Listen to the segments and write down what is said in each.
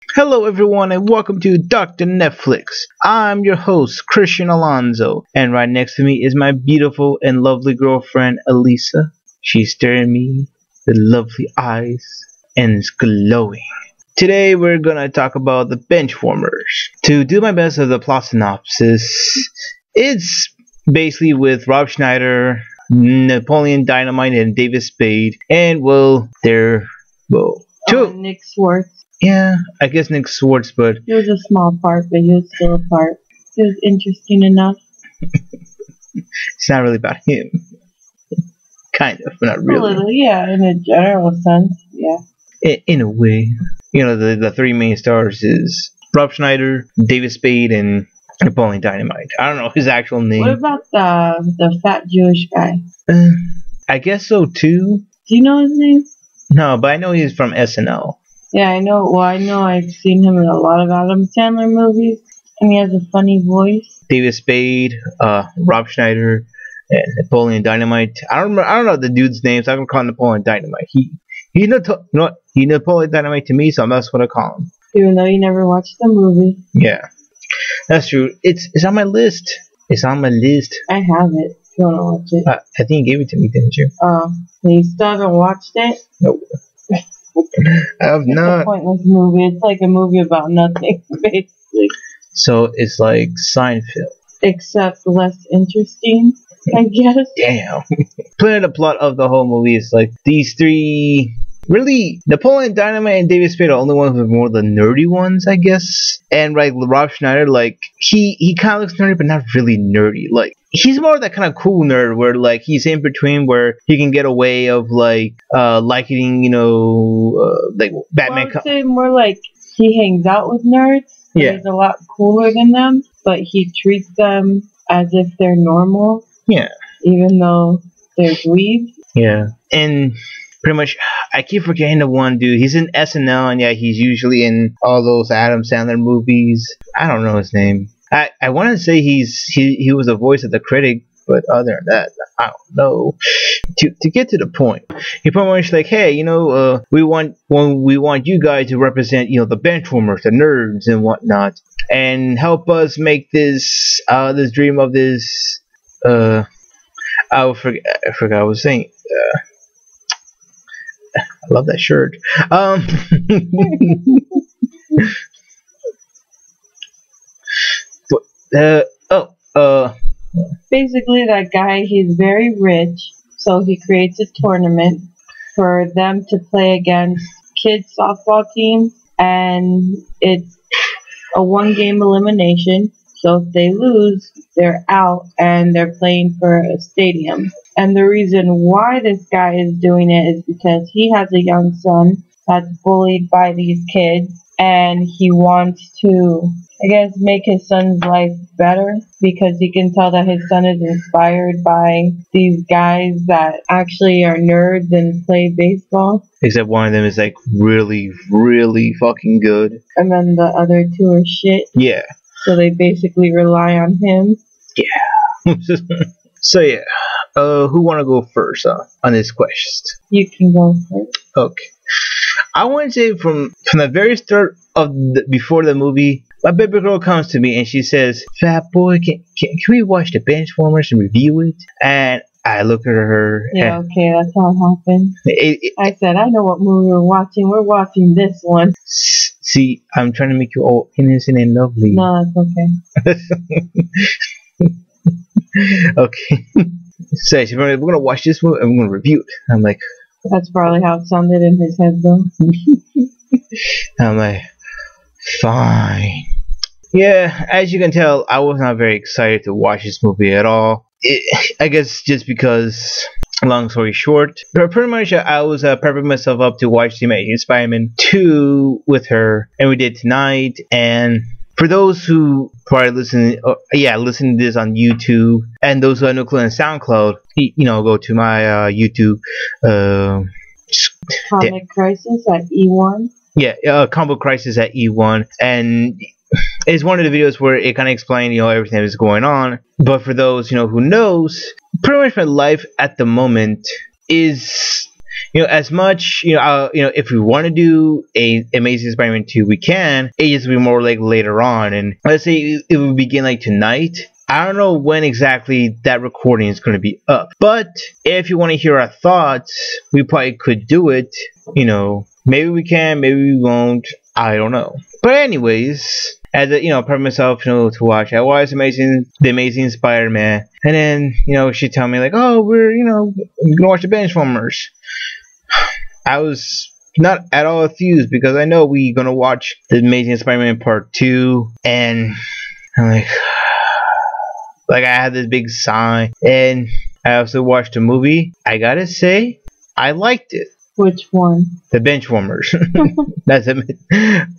Hello, everyone, and welcome to Dr. Netflix. I'm your host, Christian Alonso, and right next to me is my beautiful and lovely girlfriend, Elisa. She's staring at me with lovely eyes and is glowing. Today, we're gonna talk about the Benchwarmers. To do my best of the plot synopsis, it's basically with Rob Schneider, Napoleon Dynamite, and David Spade, and Nick Swartz. yeah, I guess Nick Swartz, but He was a small part, but he was still a part. He was interesting enough. it's not really about him. Kind of, but not A really. little, yeah, in a general sense, yeah. In a way. The three main stars is Rob Schneider, David Spade, and Napoleon Dynamite. I don't know his actual name. What about the fat Jewish guy? I guess so too. Do you know his name? No, but I know he's from SNL. Yeah, I know. Well, I know I've seen him in a lot of Adam Sandler movies, and he has a funny voice. David Spade, Rob Schneider, and Napoleon Dynamite. I don't know the dude's name, so I'm gonna call him Napoleon Dynamite. He's Napoleon Dynamite to me, so that's what I call him. Even though you never watched the movie. Yeah, that's true. It's on my list. It's on my list. I have it. If you wanna watch it. I think you gave it to me, didn't you? You still haven't watched it? Nope. I have not. It's a pointless movie. It's like a movie about nothing, basically. So it's like Seinfeld. Except less interesting, I guess. Damn. Playing the plot of the whole movie is like these three. Really, Napoleon Dynamite and David Spade are the only ones with more the nerdy ones, I guess. And like Rob Schneider, like he kind of looks nerdy, but not really nerdy. Like he's more of that kind of cool nerd where like he's in between where he can get away of like liking like Batman. I would say more like he hangs out with nerds. Yeah, he's a lot cooler than them, but he treats them as if they're normal. Yeah, even though they're dweebs. Yeah, and pretty much, I keep forgetting the one dude. He's in SNL, and yeah, he's usually in all those Adam Sandler movies. I don't know his name. I want to say he was the voice of the critic, but other than that, I don't know. To get to the point, he pretty much like, hey, we want you guys to represent, the benchwarmers, the nerds, and whatnot, and help us make this dream of this. I forgot what I was saying. I love that shirt. Basically, that guy, he's very rich, so he creates a tournament for them to play against kids' softball teams, and it's a one-game elimination. So if they lose, they're out, and they're playing for a stadium. And the reason why this guy is doing it is because he has a young son that's bullied by these kids, and he wants to, I guess, make his son's life better because he can tell that his son is inspired by these guys that actually are nerds and play baseball. Except one of them is like really, really fucking good. And then the other two are shit. Yeah. So they basically rely on him. Yeah. So yeah, who want to go first on this quest? You can go first. Okay. I want to say from the very start of before the movie, my baby girl comes to me and she says, "Fat boy, can we watch the Benchwarmers and review it?" And I look at her. Yeah, okay, that's how it happened. I said, I know what movie we're watching. We're watching this one. See, I'm trying to make you all innocent and lovely. No, that's okay. Okay. So we're gonna watch this movie and we're gonna review it. I'm like, that's probably how it sounded in his head, though. I'm like, fine. Yeah, as you can tell, I was not very excited to watch this movie at all. I guess just because, long story short, but pretty much I was prepping myself up to watch The Amazing Spider-Man 2 with her, and we did tonight. And for those who probably listen to this on YouTube, and those who have no clue on SoundCloud, go to my YouTube. Comic Crisis at E1. Yeah, Combo Crisis at E1, and it's one of the videos where it kind of explains, everything that's going on. But for those, who knows, pretty much my life at the moment is as much, if we want to do a Amazing Spider-Man 2, we can. It just be more like later on, and let's say it would begin like tonight. I don't know when exactly that recording is going to be up, but if you want to hear our thoughts, we probably could do it. Maybe we can, maybe we won't. I don't know. But anyways, as a part of myself, to watch, I watched the Amazing Spider-Man, and then she tell me like, oh, we're gonna watch the Benchwarmers. I was not at all enthused because I know we're gonna watch the Amazing Spider-Man Part 2, and I'm like I had this big sigh, and I also watched the movie. I gotta say, I liked it. Which one? The Benchwarmers. That's it.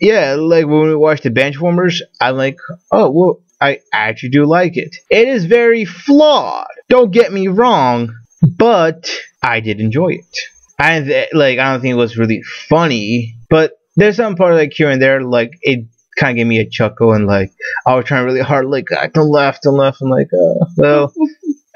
Yeah, like when we watched the Benchwarmers, I'm like, oh, well, I actually do like it. It is very flawed. Don't get me wrong, but I did enjoy it. I don't think it was really funny, but there's some part like here and there, like it kind of gave me a chuckle, and like I was trying really hard, like I don't laugh. I'm like, well,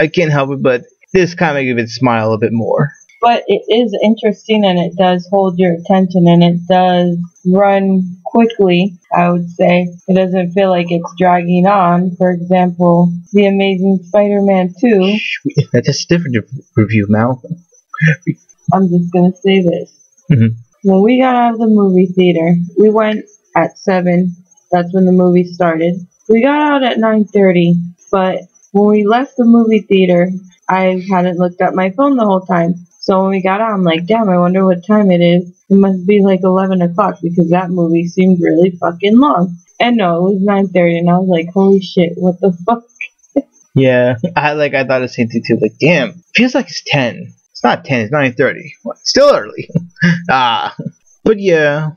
I can't help it, but this kind of made it smile a bit more. But it is interesting, and it does hold your attention, and it does run quickly, I would say. It doesn't feel like it's dragging on. For example, The Amazing Spider-Man 2. That's a different review, Mal. I'm just going to say this. Mm-hmm. When we got out of the movie theater, we went at 7. That's when the movie started. We got out at 9:30, but when we left the movie theater, I hadn't looked at my phone the whole time. So when we got out, I'm like, damn, I wonder what time it is. It must be like 11 o'clock because that movie seemed really fucking long. And no, it was 9:30, and I was like, holy shit, what the fuck? Yeah, I thought the same thing too. Like, damn, feels like it's 10. It's not 10, it's 9:30. Still early. But yeah.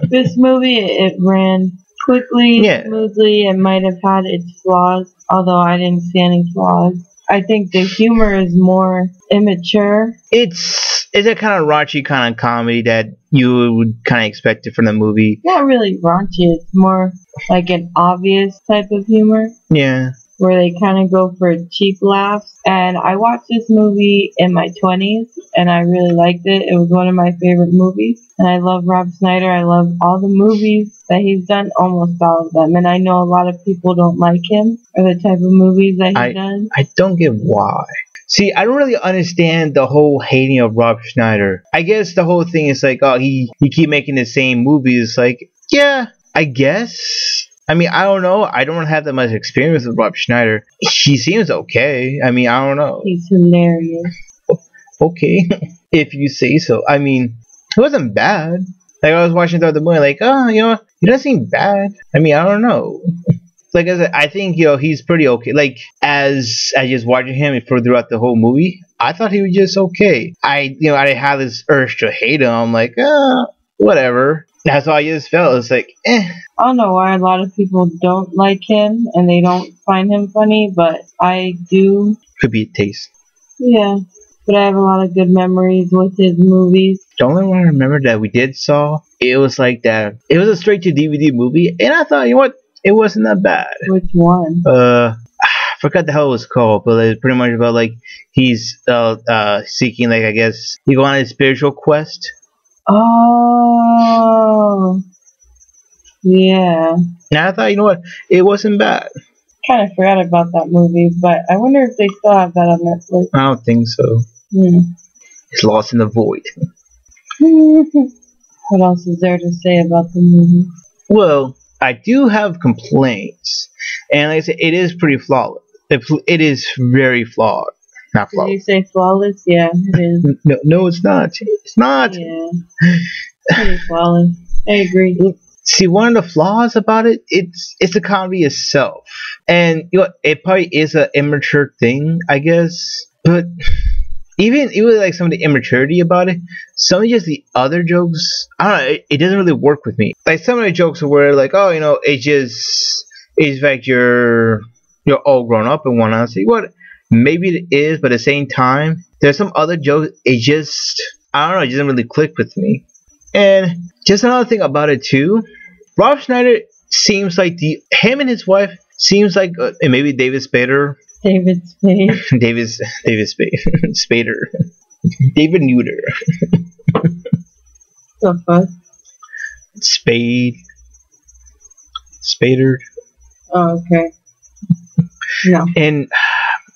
This movie, it ran quickly, smoothly. It might have had its flaws, although I didn't see any flaws. I think the humor is more immature. It's a kind of raunchy kind of comedy that you would kind of expect it from the movie. Not really raunchy. It's more like an obvious type of humor. Yeah. Where they kind of go for cheap laughs. And I watched this movie in my 20s, and I really liked it. It was one of my favorite movies. And I love Rob Schneider. I love all the movies that he's done, almost all of them. And I know a lot of people don't like him or the type of movies that he does. I don't get why. See, I don't really understand the whole hating of Rob Schneider. I guess the whole thing is like, oh, he keep making the same movies. Like, yeah, I guess. I mean, I don't know. I don't have that much experience with Rob Schneider. He seems okay. I mean, I don't know. He's hilarious. Okay, if you say so. I mean, it wasn't bad. Like, I was watching the other movie, like, oh, he doesn't seem bad. I mean, I don't know. Like I said, I think, he's pretty okay. Like, as I just watching him throughout the whole movie, I thought he was just okay. I didn't have this urge to hate him. I'm like, whatever. That's all I just felt. It's like, I don't know why a lot of people don't like him and they don't find him funny, but I do. Could be a taste. Yeah, but I have a lot of good memories with his movies. The only one I remember that we did saw, it was like that. It was a straight to DVD movie, and I thought, what? It wasn't that bad. Which one? I forgot the hell it was called, but it's pretty much about like he's seeking, like, I guess he go on a spiritual quest. Oh, yeah. Now I thought, what? It wasn't bad. Kind of forgot about that movie, but I wonder if they still have that on Netflix. I don't think so. It's lost in the void. What else is there to say about the movie? Well, I do have complaints, and like I said, it is pretty flawless. It is very flawed. Not flawless. Did you say flawless? Yeah, it is. No, it's not. It's not. Yeah, pretty flawless. I agree. See, one of the flaws about it, it's the comedy itself, and it probably is an immature thing, I guess. But even like some of the immaturity about it, some of just the other jokes, I don't know, it doesn't really work with me. Like some of the jokes were like, oh, it's like you're all grown up and whatnot. See, maybe it is, but at the same time, there's some other jokes. It just, I don't know, it doesn't really click with me. And just another thing about it too, Rob Schneider seems like him and his wife seems like, and maybe David Spader. David Spade. David Spader. David Neuter. The fuck? Spade. Spader. Oh, okay. No. And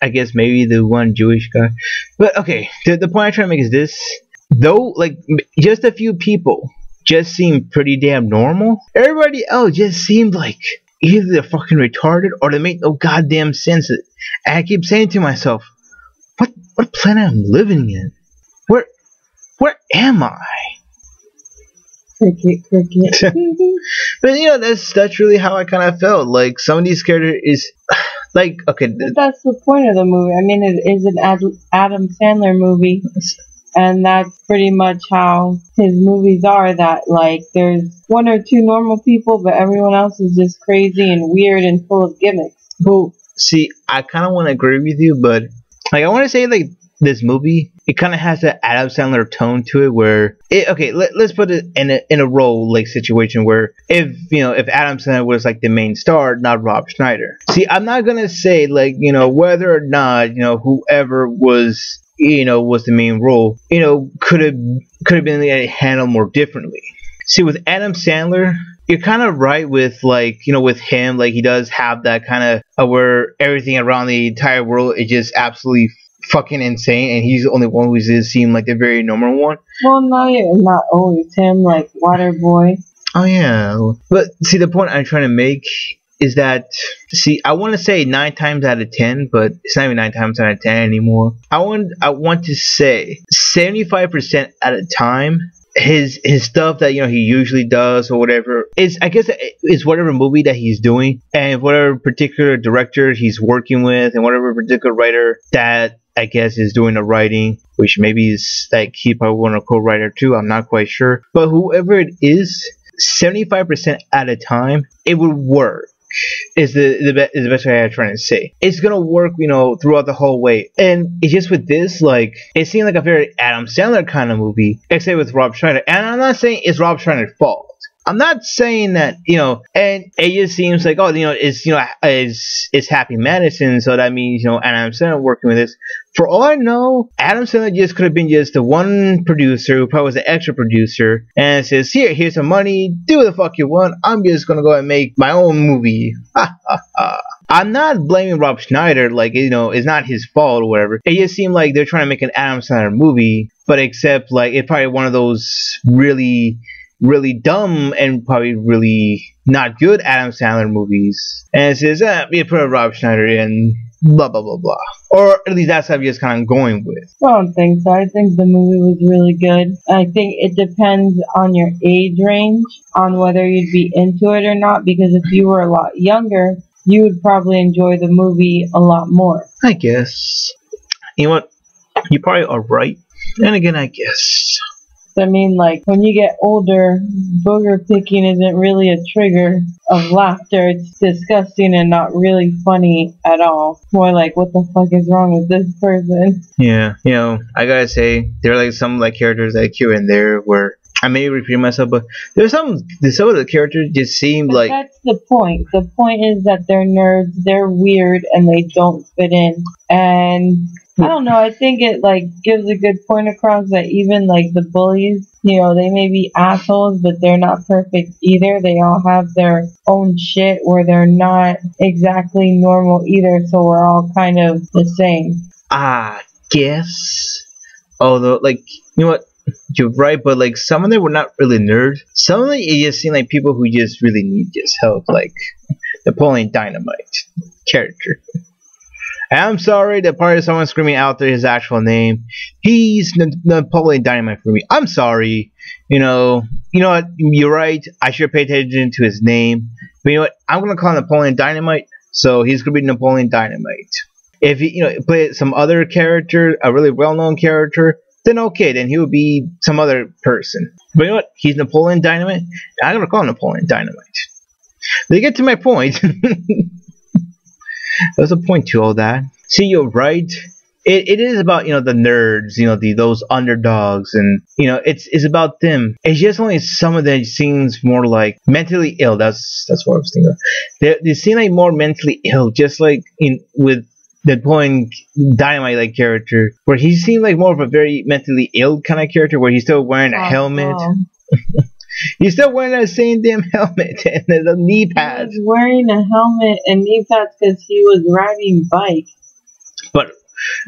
I guess maybe the one Jewish guy. But okay, the point I'm trying to make is this. Though, like, just a few people just seemed pretty damn normal, everybody else just seemed like either they're fucking retarded or they make no goddamn sense. And I keep saying to myself, what planet am I living in? Where am I? Cricket. But you know, that's really how I kind of felt. Like some of these characters is like okay. But that's the point of the movie. I mean, it is an Adam Sandler movie, and that's pretty much how his movies are. That like there's one or two normal people, but everyone else is just crazy and weird and full of gimmicks. Well, see, I kind of want to agree with you, but like I want to say like this movie, it kind of has that Adam Sandler tone to it where let's put it in a role like situation where if Adam Sandler was like the main star, not Rob Schneider. See, I'm not gonna say like whether or not whoever was was the main role could have been handled more differently. See, with Adam Sandler, you're kind of right with like with him, like he does have that kind of where everything around the entire world is just absolutely fucking insane, and he's the only one who does seem like the very normal one. Well, not always him, like Waterboy. Oh yeah, but see, the point I'm trying to make is that I want to say 9 times out of 10, but it's not even 9 times out of 10 anymore. I want to say 75% at a time. His stuff that he usually does or whatever is, I guess, is whatever movie that he's doing and whatever particular director he's working with and whatever particular writer that I guess is doing the writing, which maybe is like he probably want a co-writer too. I'm not quite sure, but whoever it is, 75% at a time it would work. Is the best way I'm trying to say. It's gonna work, throughout the whole way. And it's just with this, like, it seemed like a very Adam Sandler kind of movie, except with Rob Schneider. And I'm not saying it's Rob Schneider's fault. I'm not saying that, and it just seems like, it's Happy Madison, so that means, Adam Sandler working with this. For all I know, Adam Sandler just could have been just the one producer who probably was an extra producer and says, here's some money, do what the fuck you want, I'm just gonna go and make my own movie. I'm not blaming Rob Schneider, like, it's not his fault or whatever. It just seemed like they're trying to make an Adam Sandler movie, but except, like, it's probably one of those really dumb and probably really not good Adam Sandler movies. And it says, we put a Rob Schneider in, blah, blah, blah, blah. Or at least that's what I'm just kind of going with. I don't think so. I think the movie was really good. I think it depends on your age range, on whether you'd be into it or not, because if you were a lot younger, you would probably enjoy the movie a lot more. I guess. You know what? You probably are right. And again, I guess. I mean, like, when you get older, booger picking isn't really a trigger of laughter. It's disgusting and not really funny at all. More like, what the fuck is wrong with this person? Yeah, I gotta say, there are like some like characters like here and there where I may repeat myself, but there's some of the characters just seem like... That's the point. The point is that they're nerds, they're weird, and they don't fit in. And I don't know, I think it like gives a good point across that even like the bullies, they may be assholes, but they're not perfect either. They all have their own shit where they're not exactly normal either, so we're all kind of the same. I guess. Although, like, you know what? You're right, but like some of them were not really nerds. Some of them it just seemed like people who just really need just help, like Napoleon Dynamite character. And I'm sorry that part of someone screaming out there his actual name. He's Napoleon Dynamite for me. I'm sorry. You know what? You're right. I should pay attention to his name. But you know what? I'm gonna call him Napoleon Dynamite, so he's gonna be Napoleon Dynamite. If he play some other character, a really well-known character, then okay, then he would be some other person. But you know what? He's Napoleon Dynamite, and I'm gonna call him Napoleon Dynamite. They get to my point. There's a point to all that. See, you're right. It is about the nerds, those underdogs, and it's about them. It's just only some of them seems more like mentally ill. That's what I was thinking of. They seem like more mentally ill, just like with Deadpool and Dynamite like character, where he seemed like more of a very mentally ill kind of character, where he's still wearing a helmet. Oh. He's still wearing that same damn helmet and the knee pads. He was wearing a helmet and knee pads because he was riding bike. But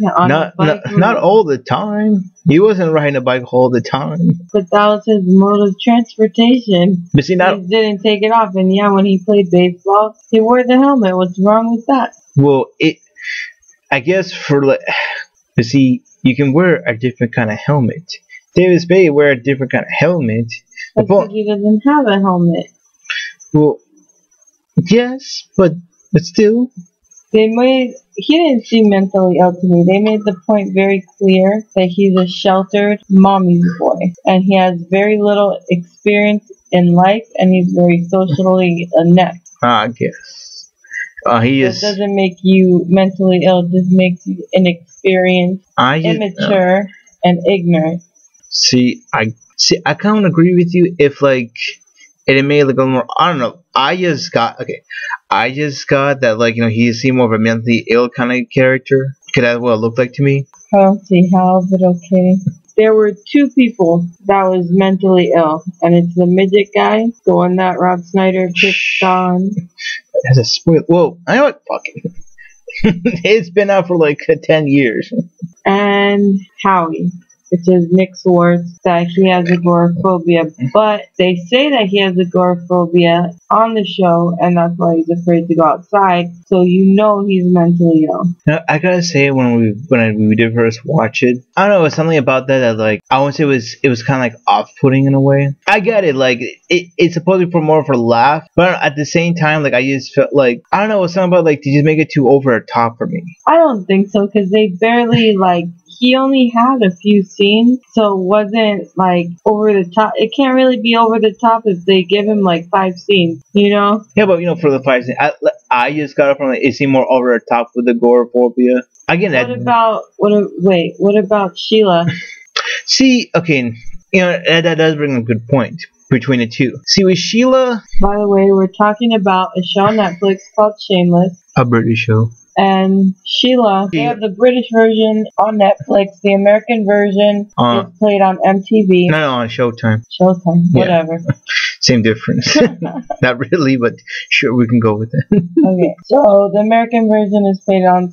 Yeah, on a bike not all the time. He wasn't riding a bike all the time. But that was his mode of transportation. But see, He didn't take it off. And yeah, when he played baseball, he wore the helmet. What's wrong with that? well, I guess but see, you can wear a different kind of helmet. David Spade wear a different kind of helmet. That's because he doesn't have a helmet. Well, yes, but still. He didn't seem mentally ill to me. They made the point very clear that he's a sheltered mommy's boy. And he has very little experience in life, and he's very socially inept. I guess. He is. That doesn't make you mentally ill. It just makes you inexperienced, immature, and ignorant. See, I kind of agree with you. If like, it made like a little more. I don't know. I just got that like he seemed more of a mentally ill kind of character. Cause that's what it looked like to me. I don't see how, but okay. There were two people that was mentally ill, and it's the midget guy, the one that Rob Snyder picked on. That's a spoiler. Whoa, I know what fucking. It's been out for like 10 years. And Howie, which is Nick Swartz, that he has agoraphobia. But they say that he has agoraphobia on the show, and that's why he's afraid to go outside. So he's mentally ill. Now, I gotta say, when we did first watch it, I don't know, it was something about that like I won't say it was kind of like off-putting in a way. I get it, like it's supposed to be for more of a laugh, but at the same time, like I just felt like I don't know, it was something about like they just make it too over the top for me. I don't think so, because they barely like. He only had a few scenes, so it wasn't like over the top. It can't really be over the top if they give him like 5 scenes, Yeah, but for the 5 scenes, I just got it from like it seemed more over the top with the agoraphobia. Again, what about Sheila? See, okay, that does bring a good point between the two. See, with Sheila. By the way, we're talking about a show on Netflix called Shameless, a British show. And Sheila, they have the British version on Netflix. The American version is played on MTV. No, on Showtime. Showtime, whatever. Same difference. Not really, but sure, we can go with it. Okay, so the American version is played on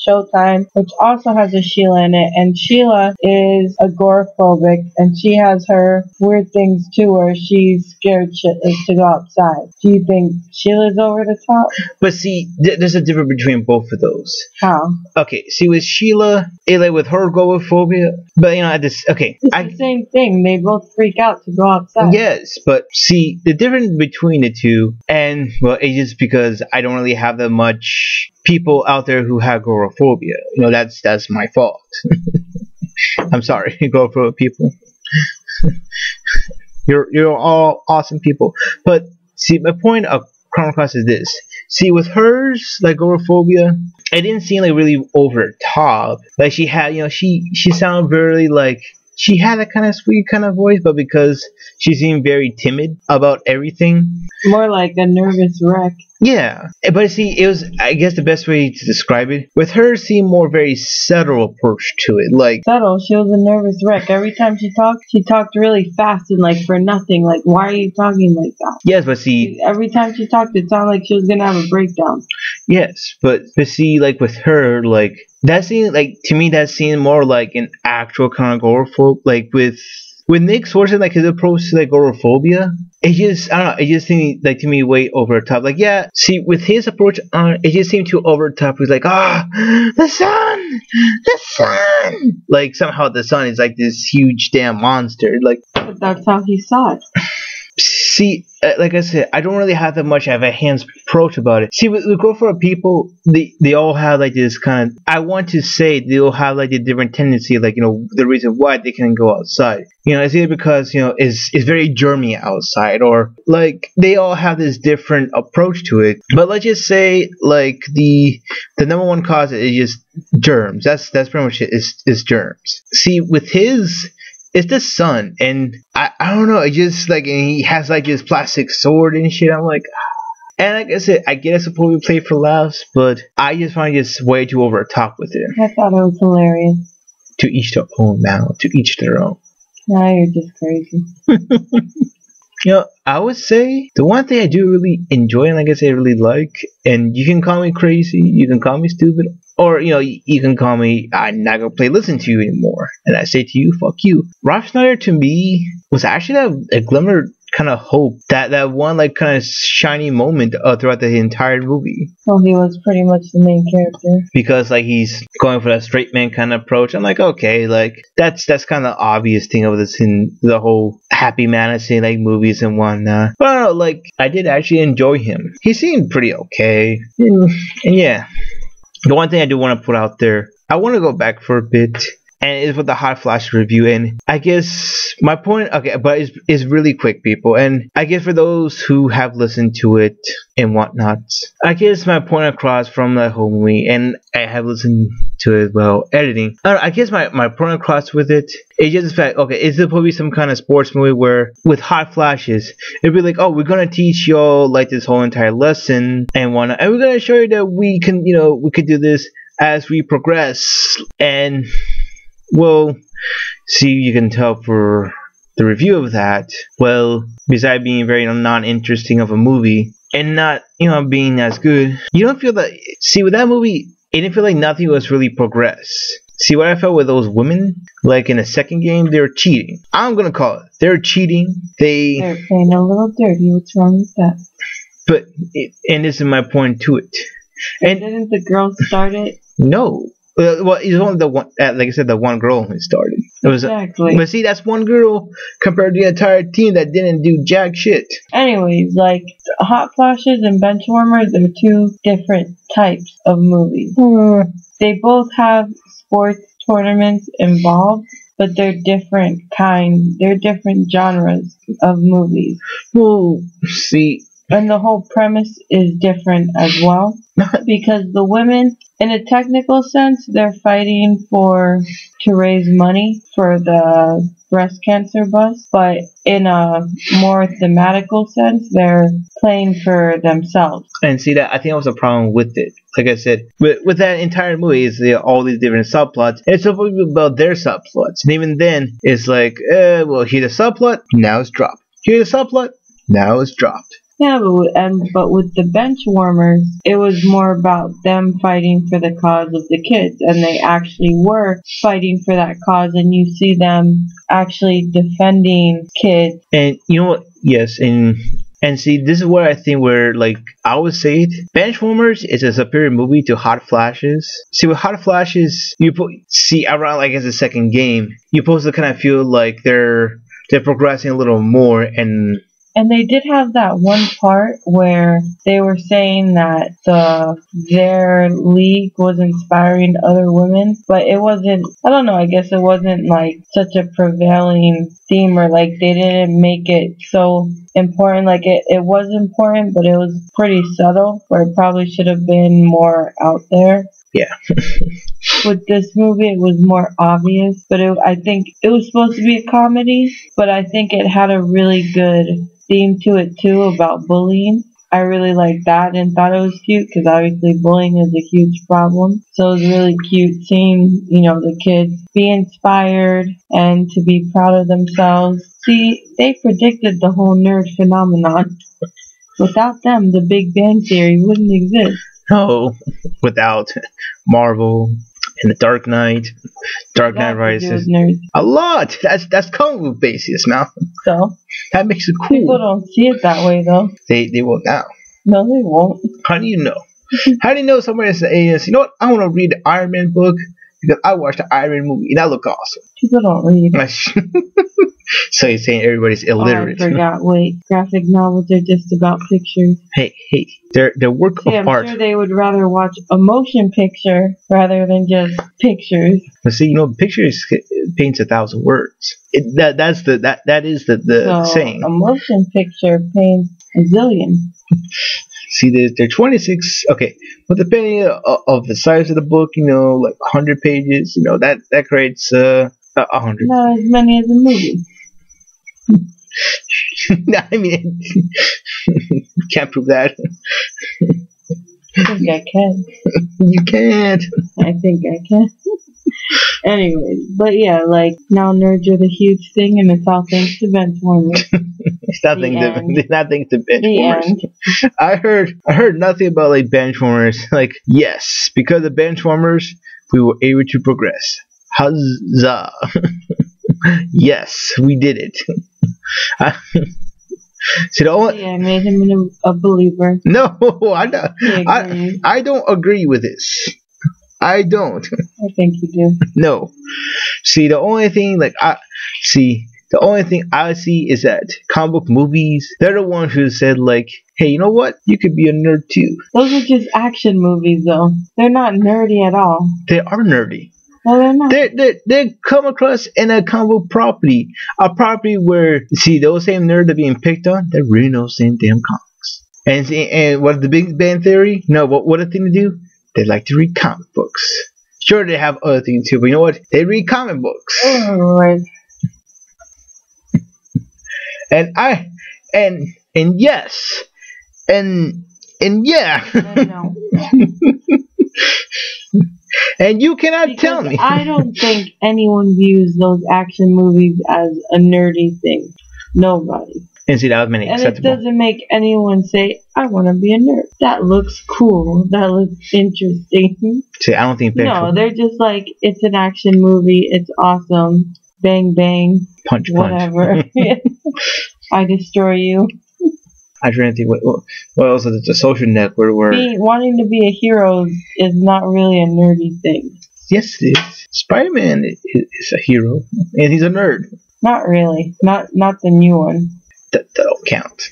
Showtime, which also has a Sheila in it. And Sheila is agoraphobic, and she has her weird things too, where she's scared shitless to go outside. Do you think Sheila's over the top? But see, there's a difference between both of those. How? Okay, see, with Sheila, like with her agoraphobia, but it's the same thing. They both freak out to go outside. Yes, but see, the difference between the two, and well, it's just because I don't really have that much people out there who have agoraphobia. That's my fault. I'm sorry, agoraphobia people. You're all awesome people. But see, my point of Chrono Cross is this. See, with hers, like agoraphobia, it didn't seem like really over the top. Like she had, she sounded very like she had a kind of sweet kind of voice, but because she seemed very timid about everything. More like a nervous wreck. Yeah, but see, it was, I guess the best way to describe it, with her seemed more very subtle approach to it, like... Subtle? She was a nervous wreck. Every time she talked really fast and like for nothing, like why are you talking like that? Yes, but see... Every time she talked, it sounded like she was gonna have a breakdown. Yes, but see, like with her, like, that seemed, like, to me that seemed more like an actual kind of agoraphobia, like with Nick Swartzen, like his approach to like agoraphobia, it just, I don't know, it just seemed like to me way over the top. Like, yeah, see, with his approach, it just seemed too over the top. He was like, the sun! Like, somehow the sun is like this huge damn monster. Like, but that's how he saw it. See, like I said, I don't really have that much of a hands approach about it. See, with Girlfriend people, they all have like this kind of, I want to say they all have like a different tendency, like, the reason why they can go outside. It's either because, it's very germy outside, or like they all have this different approach to it. But let's just say, like, the number one cause is just germs. That's pretty much it, is germs. See, with his, it's the sun, and I don't know, it just like, and he has like this plastic sword and shit. I'm like, And like I said, I get it's supposed to be played for laughs, but I just find it's way too over the top with it. I thought it was hilarious. To each their own now. To each their own. Now you're just crazy. I would say the one thing I do really enjoy and like I say I really like, and you can call me crazy, you can call me stupid, or you can call me I'm not gonna listen to you anymore, and I say to you, fuck you. Rob Schneider to me was actually a glimmer kind of hope, that one like kind of shiny moment throughout the entire movie. Well, he was pretty much the main character Because like he's going for that straight man kind of approach. I'm like, okay, like that's kind of obvious thing of this in the whole happy fantasy like movies and whatnot. But I don't know, like I did actually enjoy him. He seemed pretty okay. And yeah, the one thing I do want to put out there, I want to go back for a bit. And it's with the Hot Flash review, and I guess my point, okay, but it's really quick, people, and I guess for those who have listened to it and whatnot, I guess my point across from the whole movie, and I have listened to it while editing, I guess my point across with it is just the fact, okay, it's supposed to be some kind of sports movie where, with hot flashes, it'd be like, oh, we're gonna teach y'all like this whole entire lesson and whatnot, and we're gonna show you that we can, we could do this as we progress, and well, see, you can tell for the review of that, well, besides being very non-interesting of a movie and not, being as good, you don't feel that, see, with that movie, it didn't feel like nothing was really progressed. See, what I felt with those women, like in the second game, they were cheating. I'm gonna call it. They're cheating. They're playing a little dirty. What's wrong with that? But, and this is my point to it. And didn't the girl start it? No. Well, it's only the one, like I said, the one girl who started. It was, exactly. But see, that's one girl compared to the entire team that didn't do jack shit. Anyways, like, Hot Flashes and Benchwarmers are two different types of movies. They both have sports tournaments involved, but they're different kinds. They're different genres of movies. Well, see. And the whole premise is different as well. Because the women, in a technical sense, they're fighting to raise money for the breast cancer bus. But in a more thematical sense, they're playing for themselves. And see, that I think that was a problem with it. Like I said, with that entire movie, is all these different subplots. And it's supposed to be about their subplots. And even then, it's like, well, here's the subplot, now it's dropped. Here's the subplot, now it's dropped. Yeah, but with the Benchwarmers, it was more about them fighting for the cause of the kids, and they actually were fighting for that cause, and you see them actually defending kids. And you know what? Yes, and see, this is where I think where, like, I would say it. Benchwarmers is a superior movie to Hot Flashes. See, with Hot Flashes, see around like as the second game, you're supposed to kind of feel like they're progressing a little more. And they did have that one part where they were saying that their league was inspiring other women, but it wasn't, I don't know, I guess it wasn't like such a prevailing theme, or like they didn't make it so important. Like it was important, but it was pretty subtle, where it probably should have been more out there. Yeah. With this movie, it was more obvious, but I think it was supposed to be a comedy, but I think it had a really good theme to it too about bullying. I really liked that and thought it was cute because obviously bullying is a huge problem. So it was really cute seeing, the kids be inspired and to be proud of themselves. See, they predicted the whole nerd phenomenon. Without them, the Big Bang Theory wouldn't exist. No, without Marvel and the Dark Knight Rises. A lot. That's comic book basis now. So that makes it cool. People don't see it that way though. They will now. No, they won't. How do you know? How do you know somebody is you know what? I want to read the Iron Man book because I watched the Iron Man movie and that looked awesome. People don't read. So you're saying everybody's illiterate? Oh, I forgot. Wait, graphic novels are just about pictures. Hey, they're work of art. I'm sure they would rather watch a motion picture rather than just pictures. But see, pictures paints 1,000 words. That is the saying. A motion picture paints a zillion. See, they're 26. Okay, but depending of the size of the book, like 100 pages, that creates 100. Not as many as a movie. I mean, Can't prove that. I think I can. You can't. I think I can. Anyways, but yeah, like now nerds are the huge thing, and it's all thanks to Benchwarmers. It's nothing to it's nothing to Benchwarmers. I heard nothing about like Benchwarmers. Like yes, because of Benchwarmers, we were able to progress. Huzzah! Yes, we did it. See, the only I made him a believer. No, I don't agree with this. I don't. I think you do. No. See, the only thing I see is that comic book movies, they're the ones who said like, hey, you know what? You could be a nerd too. Those are just action movies though. They're not nerdy at all. They are nerdy. No, they're not. They come across in a comic book property. A property where, see, those same nerds are being picked on, they're reading those same damn comics. And what the Big Bang Theory? No, what a thing to do? They like to read comic books. Sure, they have other things too, but you know what? They read comic books. Oh, right. And yes, and yeah. I know. And you cannot tell me. I don't think anyone views those action movies as a nerdy thing. Nobody. And see, that was many acceptable. And it doesn't make anyone say, I want to be a nerd. That looks cool. That looks interesting. See, I don't think No, they're just like, it's an action movie. It's awesome. Bang, bang. Punch, whatever. I destroy you. I try to think what else is it? A Social Network where wanting to be a hero is not really a nerdy thing. Yes, it is. Spider-Man is a hero, and he's a nerd. Not really. Not the new one. That don't count.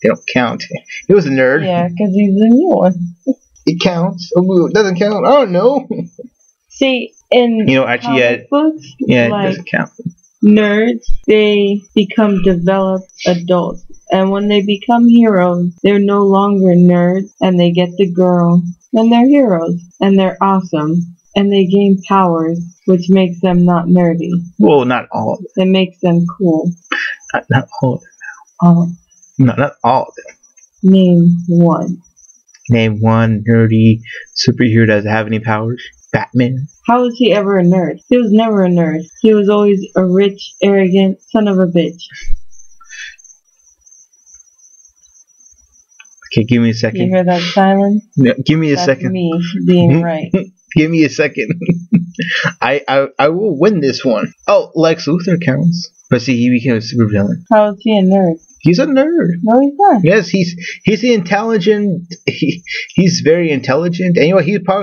They don't count. He was a nerd. Yeah, because he's the new one. It counts. Oh, it doesn't count. I don't know. See, in comic books, it doesn't count. Nerds, they become developed adults. And when they become heroes, they're no longer nerds, and they get the girl, and they're heroes, and they're awesome, and they gain powers, which makes them not nerdy. Well, not all of them. It makes them cool. Not all of them. All. No, not all of them. Name one. Name one nerdy superhero that doesn't have any powers. Batman. How was he ever a nerd? He was never a nerd. He was always a rich, arrogant son of a bitch. Okay, give me a second. You hear that silence? No, give me a second. That's me being right. Give me a second. I will win this one. Oh, Lex Luthor counts. But see, he became a supervillain. How is he a nerd? He's a nerd. No, he's not. Yes, he's the intelligent. He's very intelligent. And you know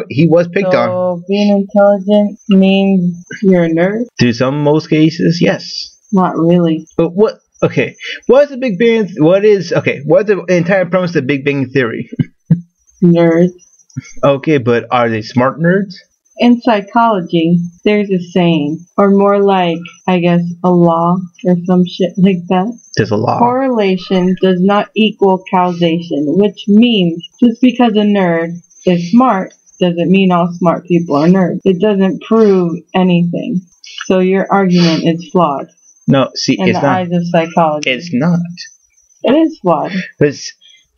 he was picked on. So being intelligent means you're a nerd? To most cases, yes. Not really. But what? Okay, what's the Big Bang? What's the entire premise of the Big Bang Theory? Nerds. Okay, but are they smart nerds? In psychology, there's a saying, or more like, I guess, a law or some shit like that. There's a law. Correlation does not equal causation, which means just because a nerd is smart doesn't mean all smart people are nerds. It doesn't prove anything. So your argument is flawed. No, see, in the eyes of psychology. It's not. It is flawed.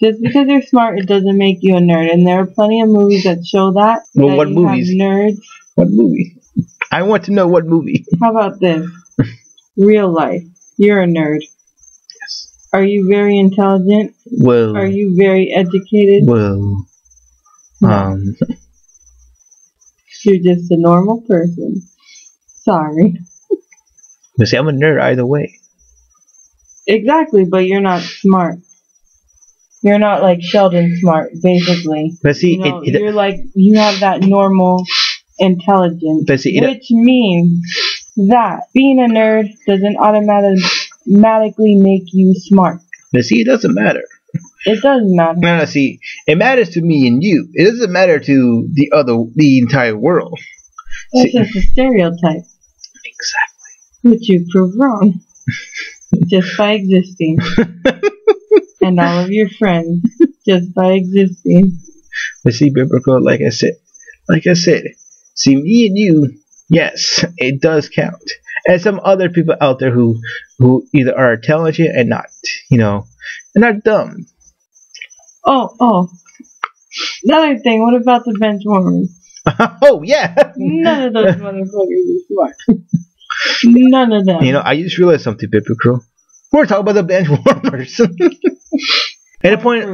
Just because you're smart, it doesn't make you a nerd. And there are plenty of movies that show that. Well, what movies? Nerds. What movie? I want to know what movie. How about this? Real life. You're a nerd. Yes. Are you very intelligent? Well. Are you very educated? Well. No. You're just a normal person. Sorry. But see, I'm a nerd either way. Exactly, but you're not smart. You're not like Sheldon smart, basically. But see, you're like, you have that normal intelligence. But see, which means that being a nerd doesn't automatically make you smart. But see, it doesn't matter. It doesn't matter. No, see, it matters to me and you. It doesn't matter to the entire world. That's just a stereotype. Exactly. Which you prove wrong. Just by existing. And all of your friends. Just by existing. But see, biblical, like I said, see, me and you, yes, it does count. And some other people out there who either are intelligent and not, and not dumb. Oh. Another thing, what about the Benchwarmers? Oh yeah. None of those motherfuckers are smart. None of them. You know, I just realized something, Biblical. We're talking about the Benchwarmers. And the point,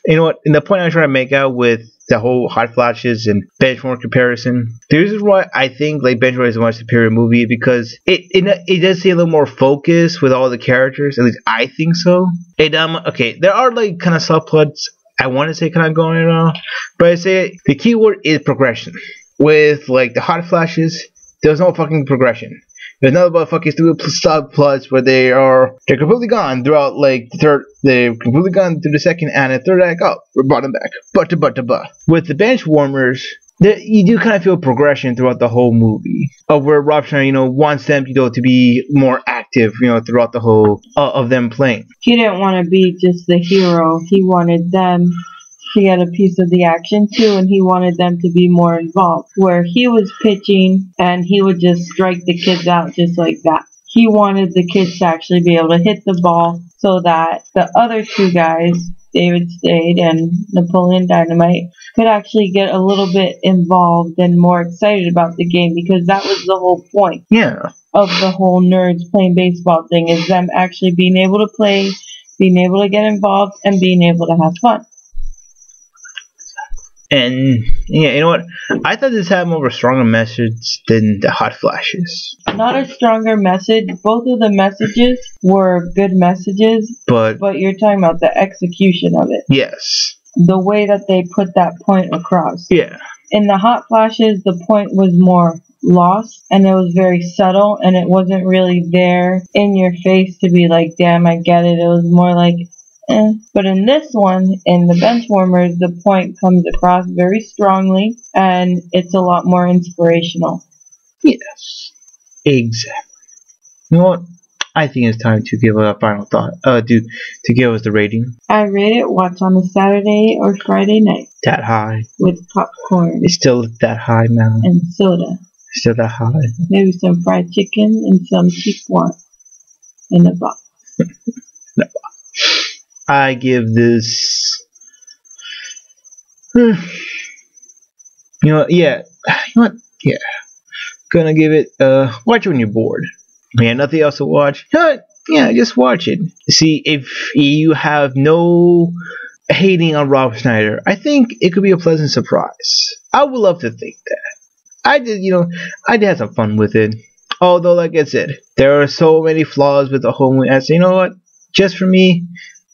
you know what? And the point I'm trying to make out with the whole hot flashes and Benchwarmer comparison, the reason why I think like Benchwarmer is a much superior movie because it does see a little more focus with all the characters. At least I think so. Okay, there are like kind of subplots I want to say kind of going around, but I say the key word is progression. With like the hot flashes, there's no fucking progression. There's no fucking stupid subplots where they're completely gone throughout like the third. They're completely gone through the second and the third act. Oh, we're brought them back. But. With the Benchwarmers, you do kind of feel progression throughout the whole movie of where Rob Schneider, wants them, to be more active, throughout the whole of them playing. He didn't want to be just the hero. He wanted them to get a piece of the action too, and he wanted them to be more involved. Where he was pitching and he would just strike the kids out just like that. He wanted the kids to actually be able to hit the ball so that the other two guys, David Stade and Napoleon Dynamite, could actually get a little bit involved and more excited about the game, because that was the whole point of the whole nerds playing baseball thing, is them actually being able to play, being able to get involved, and being able to have fun. And yeah, you know what? I thought this had more of a stronger message than the hot flashes. Not a stronger message. Both of the messages were good messages, but you're talking about the execution of it. Yes. The way that they put that point across. Yeah. In the hot flashes, the point was more lost, and it was very subtle, and it wasn't really there in your face to be like, damn, I get it. It was more like, eh. But in this one, in the Benchwarmers, the point comes across very strongly, and it's a lot more inspirational. Yes, exactly. You know what? I think it's time to give a final thought. To give us the rating. I rate it watch on a Saturday or Friday night. That high. With popcorn. It's still that high, man. And soda. Still that high. Maybe some fried chicken and some cheap wine in a box. No. I give this. You know what? Yeah. You know what? Yeah. Gonna give it. Watch it when you're bored. Yeah, nothing else to watch. Yeah, just watch it. See, if you have no hating on Rob Schneider, I think it could be a pleasant surprise. I would love to think that. I did have some fun with it. Although, like I said, there are so many flaws with the whole movie. I say, you know what? Just for me,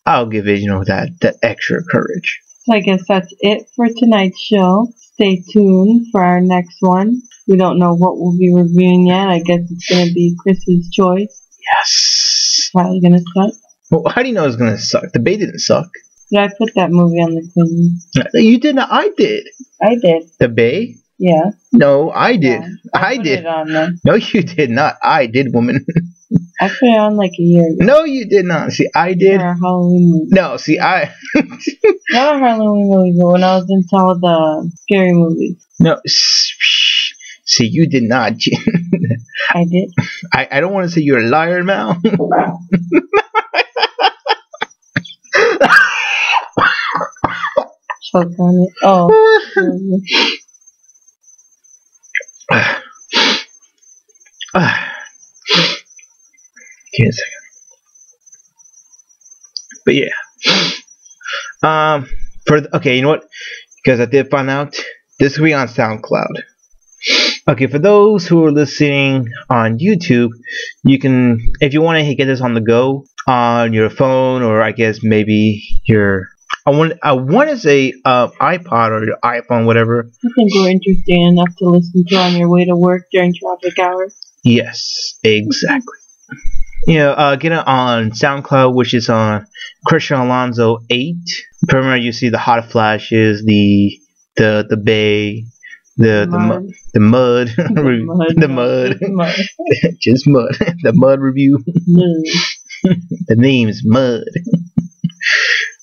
I'll give it, that extra courage. So I guess that's it for tonight's show. Stay tuned for our next one. We don't know what we'll be reviewing yet. I guess it's going to be Chris's choice. Yes. Probably going to suck. Well, how do you know it's going to suck? The Bay didn't suck. Did I put that movie on the thing? You did not. I did. I did. The Bay? Yeah. No, I did. Yeah, I put did. It on there. No, you did not. I did, woman. I put it on like a year ago. No, you did not. See, I did. For a Halloween movie. No, see, I. Not a Halloween movie, but when I was into all the scary movies. No, see, you did not. I did. I don't want to say you're a liar, Mal. Choke on it. Oh. Give me a second. But yeah. Okay, you know what? Because I did find out this will be on SoundCloud. Okay, for those who are listening on YouTube, you can, if you want to get this on the go on your phone, or I guess maybe your, I want to say iPod or your iPhone, whatever. I think we're interesting enough to listen to on your way to work during traffic hours. Yes, exactly. Get it on SoundCloud, which is on Christian Alonso 8. Remember, you see the hot flashes, the Bay, the mud, the mud, just mud, the mud review. The name's Mud.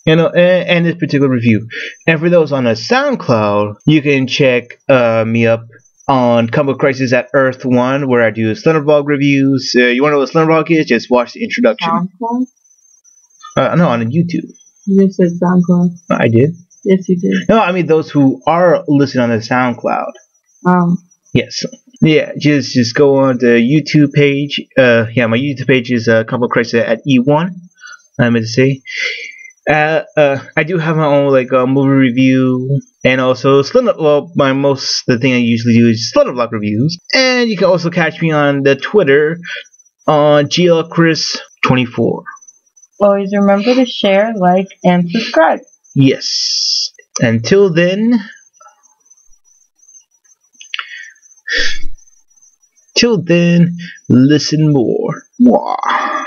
And this particular review. And for those on the SoundCloud, you can check me up on Comic Crisis at Earth 1, where I do Slenderbog reviews. You want to know what Slenderbog is? Just watch the introduction. SoundCloud? No, on YouTube. You just said SoundCloud. I did. Yes, you did. No, I mean those who are listening on the SoundCloud. Yes. Yeah, just go on the YouTube page. Yeah, my YouTube page is a couple of credits at E1. I meant to say. I do have my own like movie review and also the thing I usually do is Slender Block reviews. And you can also catch me on the Twitter on glchris24. Always remember to share, like, and subscribe. Yes. Until then, listen more. Mwah.